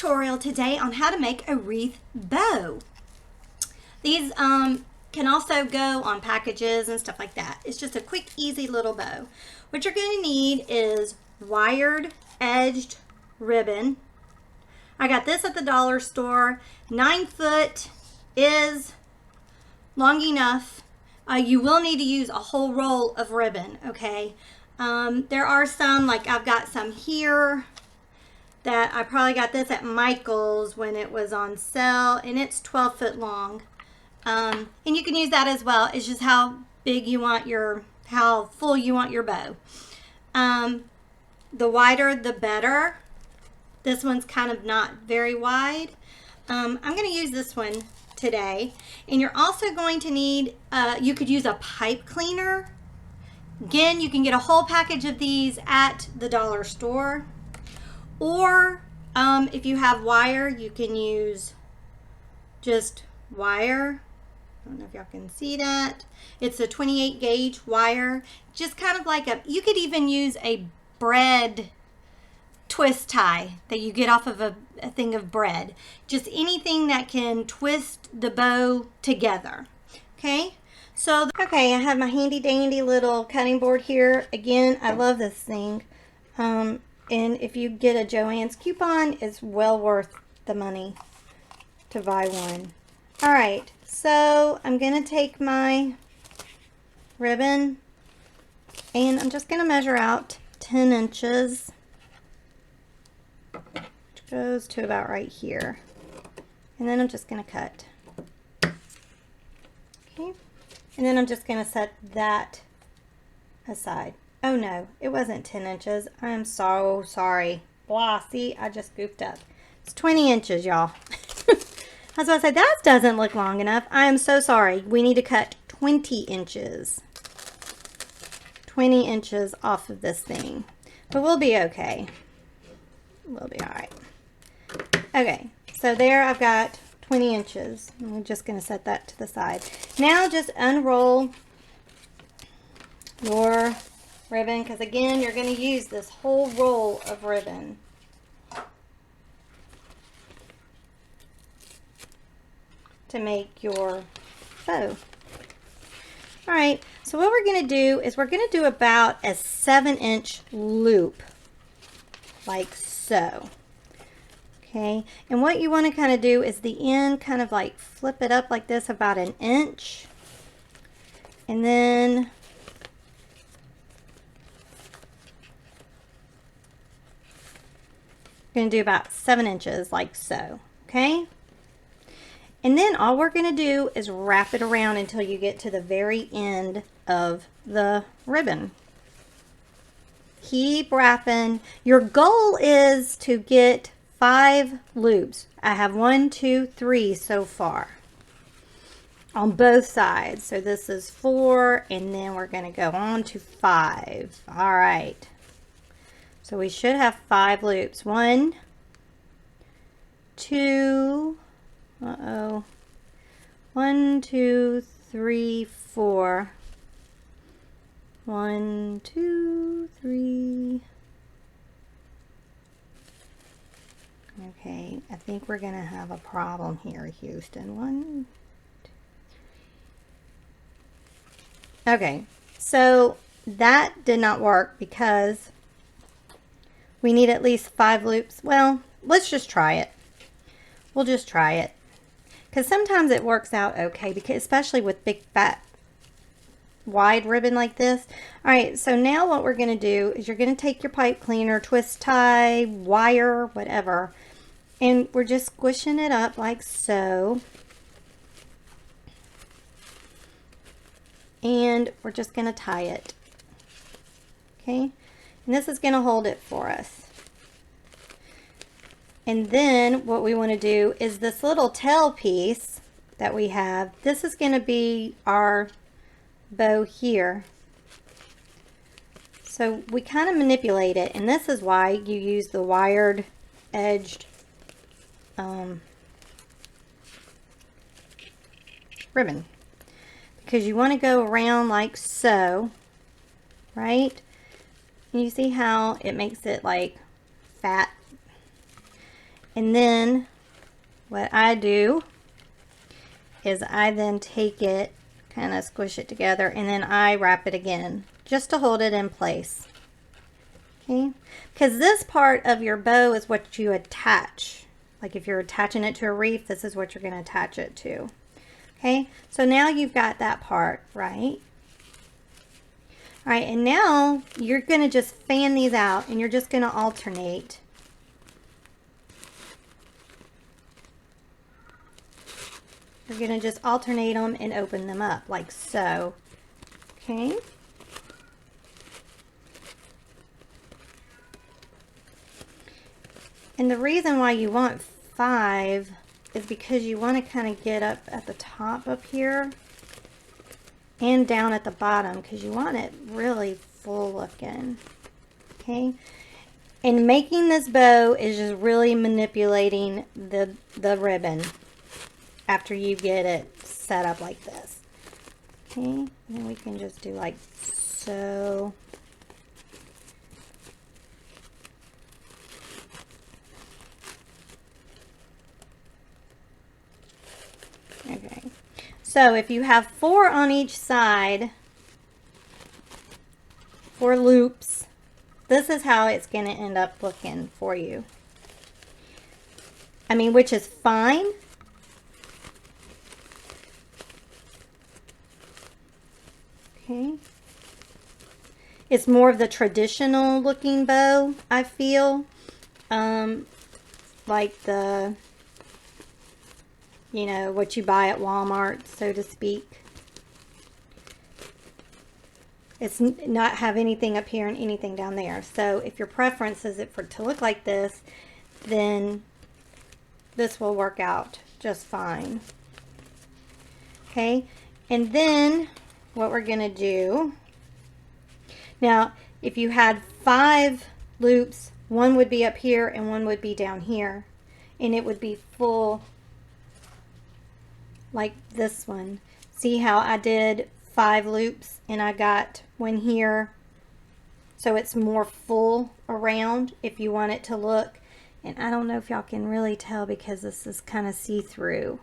tutorial today on how to make a wreath bow. These can also go on packages and stuff like that. It's just a quick, easy little bow. What you're going to need is wired edged ribbon. I got this at the dollar store. 9 foot is long enough. You will need to use a whole roll of ribbon, okay? There are some, like I've got some here that I probably got this at Michael's when it was on sale, and it's 12 foot long. And you can use that as well. It's just how big you want how full you want your bow. The wider the better. This one's kind of not very wide. I'm going to use this one today. And you're also going to need, you could use a pipe cleaner. Again, you can get a whole package of these at the dollar store. Or if you have wire, you can use just wire. I don't know if y'all can see that. It's a 28 gauge wire. Just kind of like you could even use a bread twist tie that you get off of a thing of bread. Just anything that can twist the bow together. Okay? So, okay, I have my handy dandy little cutting board here. Again, I love this thing. And if you get a Joann's coupon, it's well worth the money to buy one. All right, so I'm going to take my ribbon and I'm just going to measure out 10 inches, which goes to about right here. And then I'm just going to cut. Okay, and then I'm just going to set that aside. Oh no, it wasn't 10 inches. I am so sorry. Blah, see, I just goofed up. It's 20 inches, y'all. I was going to say, that doesn't look long enough. I am so sorry. We need to cut 20 inches. 20 inches off of this thing. But we'll be okay. We'll be all right. Okay, so there I've got 20 inches. I'm just going to set that to the side. Now just unroll your ribbon, because again, you're going to use this whole roll of ribbon. To make your bow. All right, so what we're going to do is we're going to do about a 7-inch loop, like so. Okay, and what you want to kind of do is the end kind of like flip it up like this about an inch, and then we're going to do about 7 inches like so. Okay. And then all we're going to do is wrap it around until you get to the very end of the ribbon. Keep wrapping. Your goal is to get 5 loops. I have 1, 2, 3 so far on both sides. So this is 4, and then we're going to go on to 5. All right. So we should have 5 loops. 1, 2, 1, 2, 3, 4. 1, 2, 3. Okay, I think we're going to have a problem here, Houston. 1, 2. Okay, so that did not work because we need at least 5 loops. Well, let's just try it. We'll just try it. Because sometimes it works out okay, because especially with big fat wide ribbon like this. All right, so now what we're going to do is you're going to take your pipe cleaner, twist tie, wire, whatever, and we're just squishing it up like so. And we're just going to tie it. Okay, and this is going to hold it for us. And then what we want to do is this little tail piece that we have, this is going to be our bow here. So we kind of manipulate it, and this is why you use the wired edged ribbon, because you want to go around like so, right? And you see how it makes it like fat. And then what I do is I then take it, kind of squish it together, and then I wrap it again just to hold it in place. Okay, because this part of your bow is what you attach. Like if you're attaching it to a wreath, this is what you're going to attach it to. Okay, so now you've got that part, right? All right, and now you're going to just fan these out, and you're just going to alternate. You're going to just alternate them and open them up like so. Okay. And the reason why you want 5 is because you want to kind of get up at the top up here and down at the bottom, because you want it really full looking. Okay. And making this bow is just really manipulating the ribbon after you get it set up like this. Okay. And then we can just do like so. Okay, so if you have 4 on each side, 4 loops, this is how it's going to end up looking for you. I mean, which is fine. Okay. It's more of the traditional looking bow, I feel. Like the, you know, what you buy at Walmart, so to speak. It's not have anything up here and anything down there. So if your preference is it for to look like this, then this will work out just fine. Okay, and then what we're going to do, now if you had 5 loops, one would be up here and one would be down here, and it would be full like this one. See how I did 5 loops and I got one here, so it's more full around if you want it to look. And I don't know if y'all can really tell because this is kind of see-through,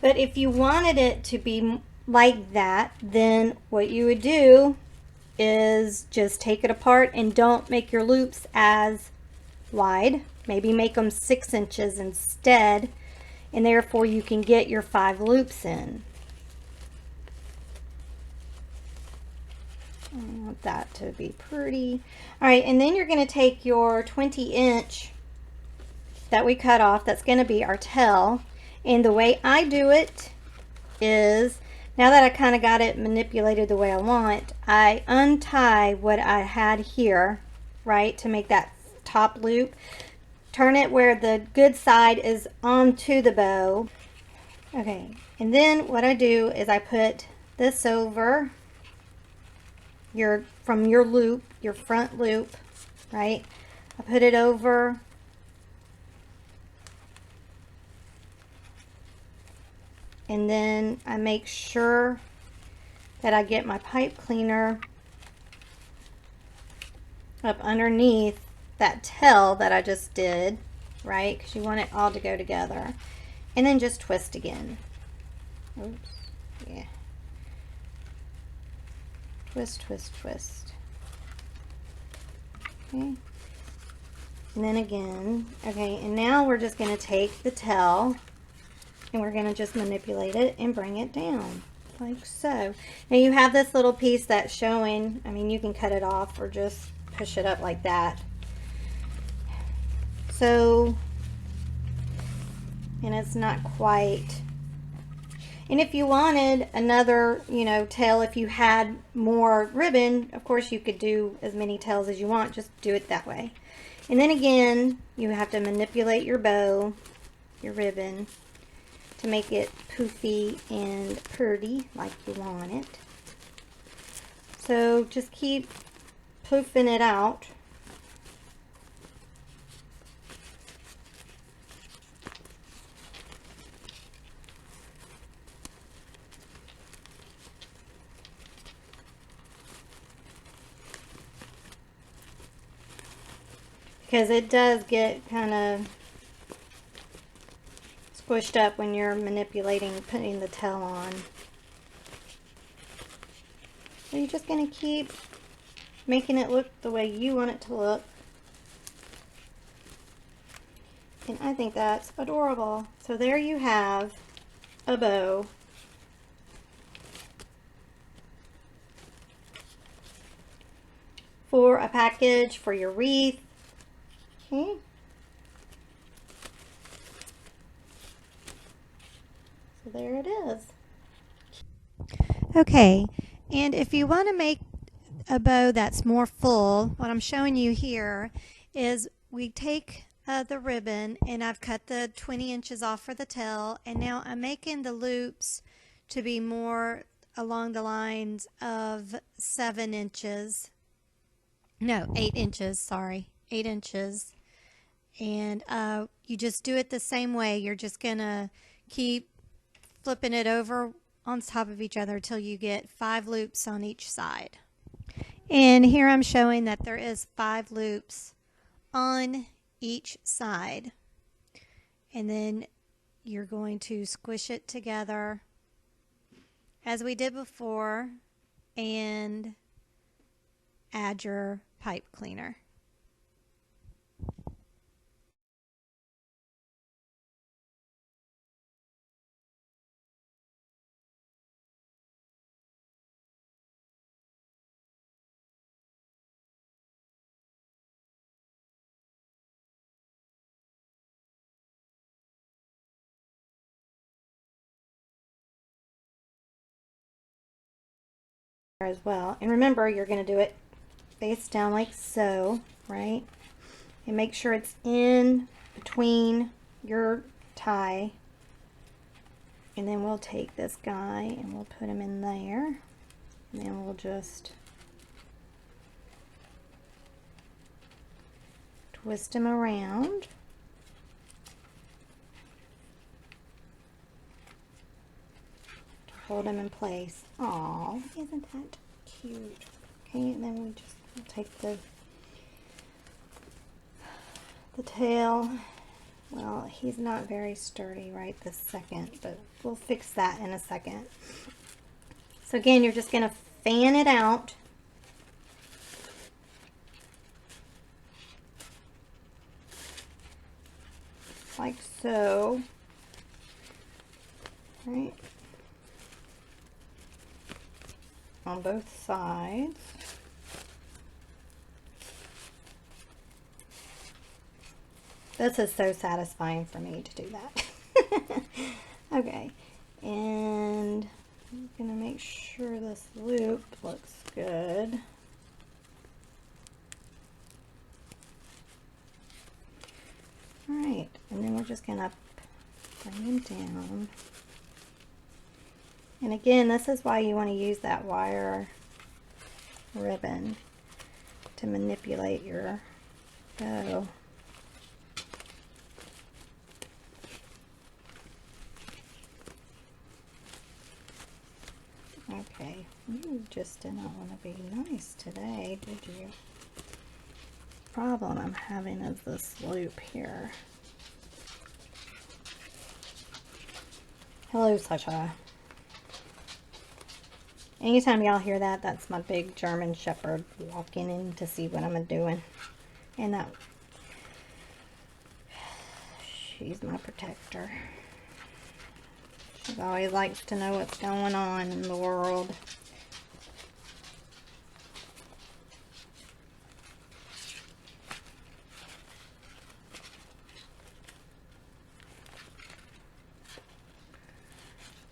but if you wanted it to be like that, then what you would do is just take it apart and don't make your loops as wide. Maybe make them 6 inches instead, and therefore you can get your 5 loops in. I want that to be pretty. All right, and then you're going to take your 20-inch that we cut off. That's going to be our tail. And the way I do it is, now that I kind of got it manipulated the way I want, I untie what I had here, right, to make that top loop. Turn it where the good side is onto the bow. Okay, and then what I do is I put this over from your loop, your front loop, right? I put it over and then I make sure that I get my pipe cleaner up underneath that tail that I just did, right? Because you want it all to go together. And then just twist again. Oops, yeah. Twist, twist, twist. Okay. And then again. Okay, and now we're just going to take the tail and we're going to just manipulate it and bring it down like so. Now you have this little piece that's showing. I mean, you can cut it off or just push it up like that. So, and it's not quite. And if you wanted another, you know, tail, if you had more ribbon, of course you could do as many tails as you want. Just do it that way. And then again, you have to manipulate your bow, your ribbon, to make it poofy and pretty like you want it. So just keep poofing it out. because it does get kind of squished up when you're manipulating, putting the tail on. So you're just going to keep making it look the way you want it to look. And I think that's adorable. So there you have a bow. For a package for your wreath. Okay. So there it is. Okay, and if you want to make a bow that's more full, what I'm showing you here is we take the ribbon, and I've cut the 20 inches off for the tail, and now I'm making the loops to be more along the lines of 7 inches. No, 8 inches, sorry, 8 inches. And you just do it the same way. You're just gonna keep flipping it over on top of each other till you get 5 loops on each side. And here I'm showing that there is 5 loops on each side. And then you're going to squish it together as we did before and add your pipe cleaner. As well, and remember, you're going to do it face down like so, right? And make sure it's in between your tie. And then we'll take this guy and we'll put him in there, and then we'll just twist him around. Hold him in place. Aw, isn't that cute? Okay, and then we'll take the tail. Well, he's not very sturdy right this second, but we'll fix that in a second. So again, you're just going to fan it out. Like so. Right. On both sides. This is so satisfying for me to do that. Okay, and I'm gonna make sure this loop looks good. All right, and then we're just gonna bring him down. And again, this is why you want to use that wire ribbon to manipulate your bow. Okay, you just did not want to be nice today, did you? The problem I'm having is this loop here. Hello, Sasha. Anytime y'all hear that, that's my big German Shepherd walking in to see what I'm doing. And that, she's my protector. She always likes to know what's going on in the world.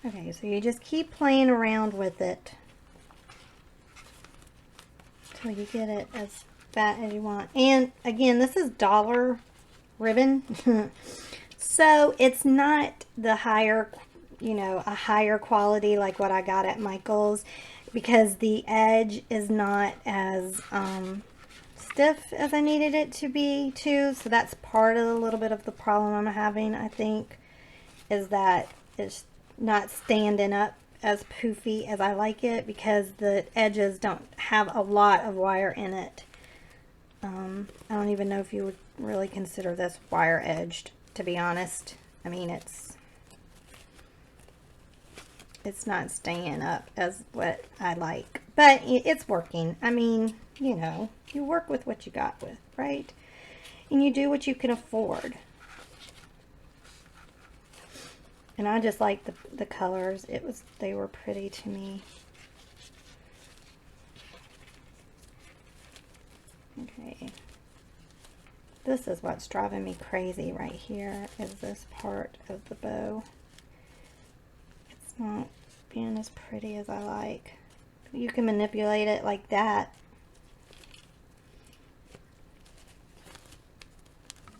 Okay, so you just keep playing around with it until you get it as fat as you want. And again, this is dollar ribbon. So it's not the higher, you know, a higher quality like what I got at Michael's, because the edge is not as stiff as I needed it to be too. So that's part of a little bit of the problem I'm having, I think, is that it's not standing up as poofy as I like it, because the edges don't have a lot of wire in it. I don't even know if you would really consider this wire edged, to be honest. I mean, it's not staying up as what I like, but it's working. I mean, you know, you work with what you got with, right? And you do what you can afford. And I just like the colors. They were pretty to me. Okay. This is what's driving me crazy right here, is this part of the bow. It's not being as pretty as I like. You can manipulate it like that,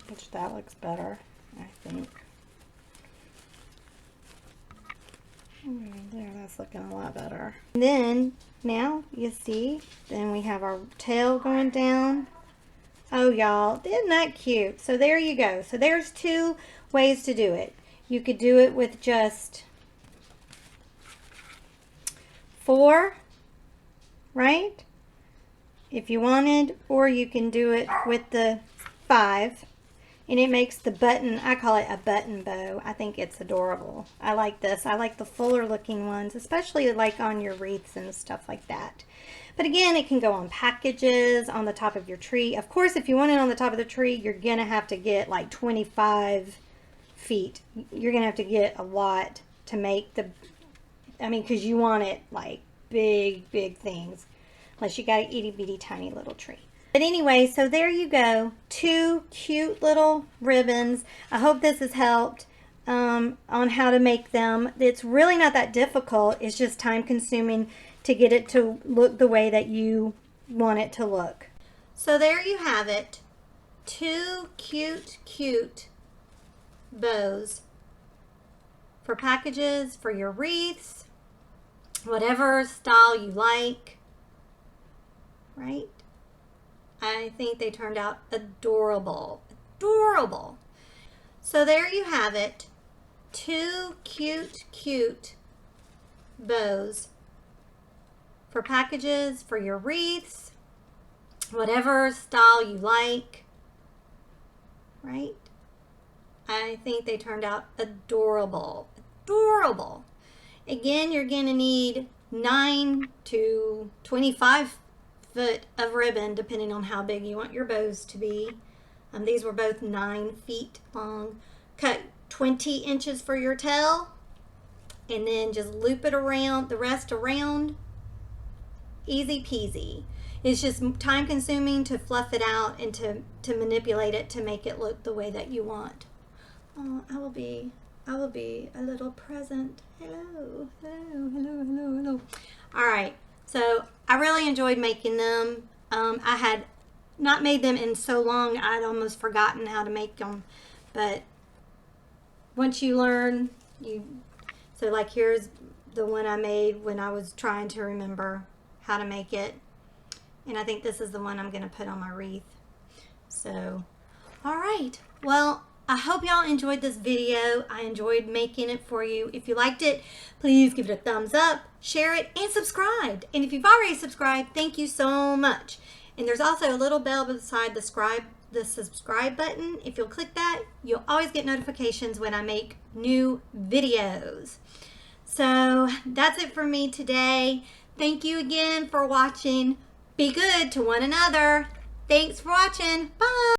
which that looks better, I think. There, that's looking a lot better. And then, now, you see, then we have our tail going down. Oh, y'all, isn't that cute? So there you go. So there's 2 ways to do it. You could do it with just 4, right? If you wanted, or you can do it with the 5. And it makes the button, I call it a button bow. I think it's adorable. I like this. I like the fuller looking ones, especially like on your wreaths and stuff like that. But again, it can go on packages, on the top of your tree. Of course, if you want it on the top of the tree, you're going to have to get like 25 feet. You're going to have to get a lot to make the, I mean, because you want it like big, big things. Unless you got an itty bitty tiny little tree. But anyway, so there you go. 2 cute little ribbons. I hope this has helped on how to make them. It's really not that difficult. It's just time consuming to get it to look the way that you want it to look. So there you have it. 2 cute, cute bows for packages, for your wreaths, whatever style you like, right? I think they turned out adorable. Adorable. So there you have it. 2 cute, cute bows for packages, for your wreaths, whatever style you like, right? I think they turned out adorable. Adorable. Again, you're going to need 9 to 25 foot of ribbon, depending on how big you want your bows to be. These were both 9 feet long. Cut 20 inches for your tail, and then just loop it around, the rest around. Easy peasy. It's just time consuming to fluff it out and to manipulate it to make it look the way that you want. Oh, I will be a little present. Hello, hello, hello, hello, hello. All right. So I really enjoyed making them. I had not made them in so long, I'd almost forgotten how to make them. But once you learn, so like here's the one I made when I was trying to remember how to make it. And I think this is the one I'm going to put on my wreath. So, all right. Well, I hope y'all enjoyed this video. I enjoyed making it for you. If you liked it, please give it a thumbs up, share it, and subscribe. And if you've already subscribed, thank you so much. And there's also a little bell beside the subscribe button. If you'll click that, you'll always get notifications when I make new videos. So that's it for me today. Thank you again for watching. Be good to one another. Thanks for watching. Bye.